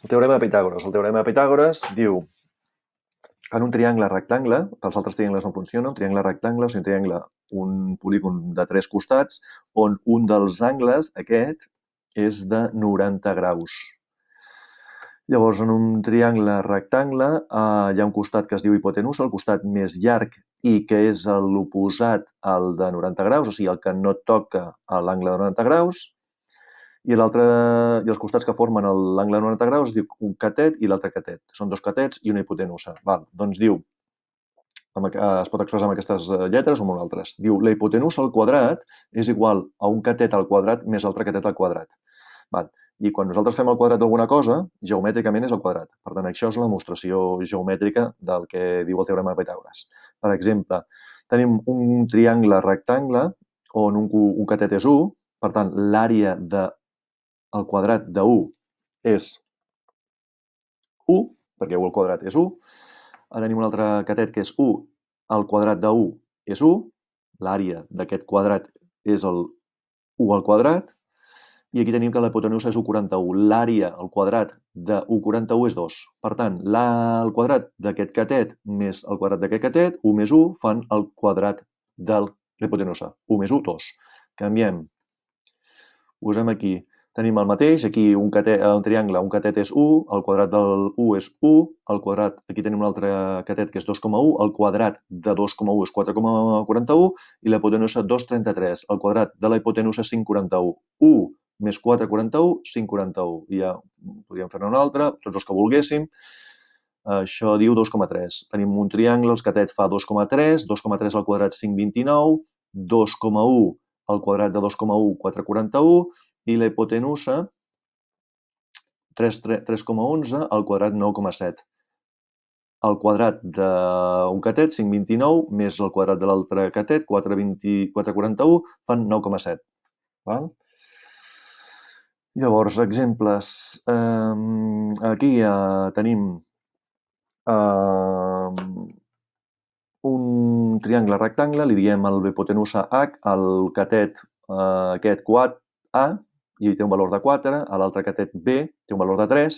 Teorema de Pitàgores. El teorema de Pitàgores diu que en un triangle rectangle, que els altres triangles no funcionen, un triangle rectangle, o sigui, un triangle, un polígon de 3 costats, on un dels angles, aquest, és de 90 graus. Llavors, en un triangle rectangle hi ha un costat que es diu hipotenusa, el costat més llarg i que és l'oposat al de 90 graus, o sigui, el que no toca l'angle de 90 graus, i els costats que formen l'angle de 90 graus es diu un catet i l'altre catet. Són dos catets i una hipotenusa. Doncs diu, es pot expressar amb aquestes lletres o amb altres. Diu, la hipotenusa al quadrat és igual a un catet al quadrat més l'altre catet al quadrat. I quan nosaltres fem el quadrat d'alguna cosa, geomètricament és el quadrat. Per tant, això és la demostració geomètrica del que diu el teorema de Pitàgores. Per exemple, tenim un triangle rectangle on un catet és 1, per tant, l'àrea del quadrat de 1 és 1, perquè 1 al quadrat és 1. Ara tenim un altre catet que és 1, el quadrat de 1 és 1, l'àrea d'aquest quadrat és el 1 al quadrat, i aquí tenim que la hipotenusa és 1,41. L'àrea al quadrat de 1,41 és 2. Per tant, el quadrat d'aquest catet més el quadrat d'aquest catet, 1 més 1, fan el quadrat de la hipotenusa. 1 més 1, 2. Canviem. Posem aquí. Tenim el mateix, aquí un triangle, un catet és 1, el quadrat del 1 és 1, el quadrat, aquí tenim un altre catet que és 2,1, el quadrat de 2,1 és 4,41 i la hipotenusa 2,33. El quadrat de la hipotenusa és 5,41. 1 més 4,41, 5,41. I ja podríem fer-ne un altre, tots els que volguéssim. Això diu 2,3. Tenim un triangle, el catet fa 2,3, 2,3 al quadrat 5,29, 2,1 al quadrat de 2,1, 4,41, i la hipotenusa 3,11 al quadrat 9,7. El quadrat d'un catet, 5,29, més el quadrat de l'altre catet, 4,41, fan 9,7. Llavors, exemples. Aquí tenim un triangle rectangle, li diem la hipotenusa H, el catet aquest quad A, i té un valor de 4, l'altre catet B té un valor de 3.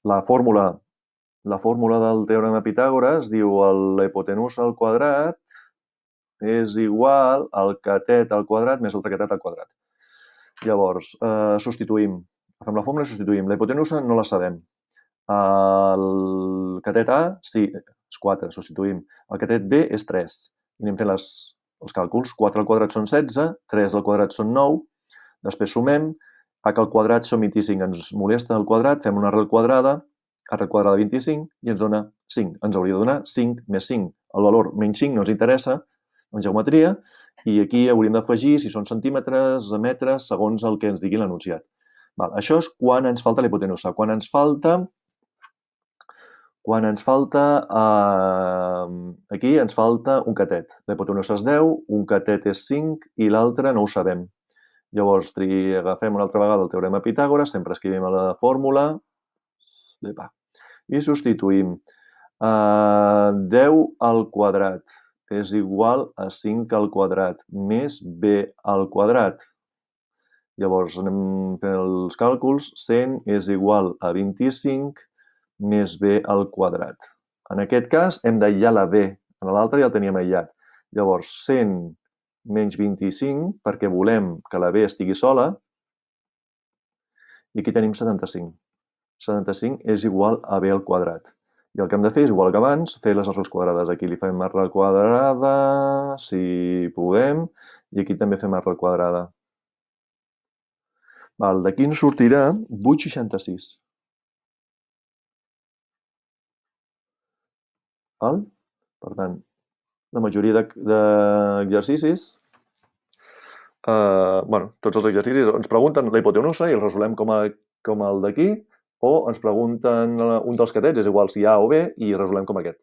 La fórmula del teorema de Pitàgores diu la hipotenusa al quadrat és igual al catet al quadrat més l'altre catet al quadrat. Llavors, substituïm. Fem la fórmula i substituïm. La hipotenusa no la sabem. El catet A, sí, és 4, substituïm. El catet B és 3. I anem fent els càlculs. 4 al quadrat són 16, 3 al quadrat són 9. Després sumem. H al quadrat són 25. Ens molesta el quadrat, fem una arrel quadrada de 25 i ens dona 5. Ens hauria de donar 5 més 5. El valor menys 5 no ens interessa en geometria i aquí hauríem d'afegir si són centímetres, metres, segons el que ens digui l'enunciat. Això és quan ens falta la hipotenusa. Quan ens falta, aquí ens falta un catet. La hipotenusa és 10, un catet és 5 i l'altre no ho sabem. Llavors, agafem una altra vegada el teorema de Pitàgores, sempre escrivim la fórmula i substituïm. 10 al quadrat és igual a 5 al quadrat més b al quadrat. Llavors, anem fent els càlculs. 100 és igual a 25 més b al quadrat. En aquest cas, hem d'aïllar la b. En l'altre ja el teníem aïllat. Llavors, 100 menys 25, perquè volem que la b estigui sola. I aquí tenim 75. 75 és igual a b al quadrat. I el que hem de fer és igual que abans, fer les arrels quadrades. Aquí li fem arrel quadrada, si podem, i aquí també fem arrel quadrada. D'aquí ens sortirà 8,66. Per tant, la majoria d'exercicis, tots els exercicis ens pregunten la hipotenusa i el resolem com el d'aquí, o ens pregunten un dels catets, és igual si A o B, i resolem com aquest.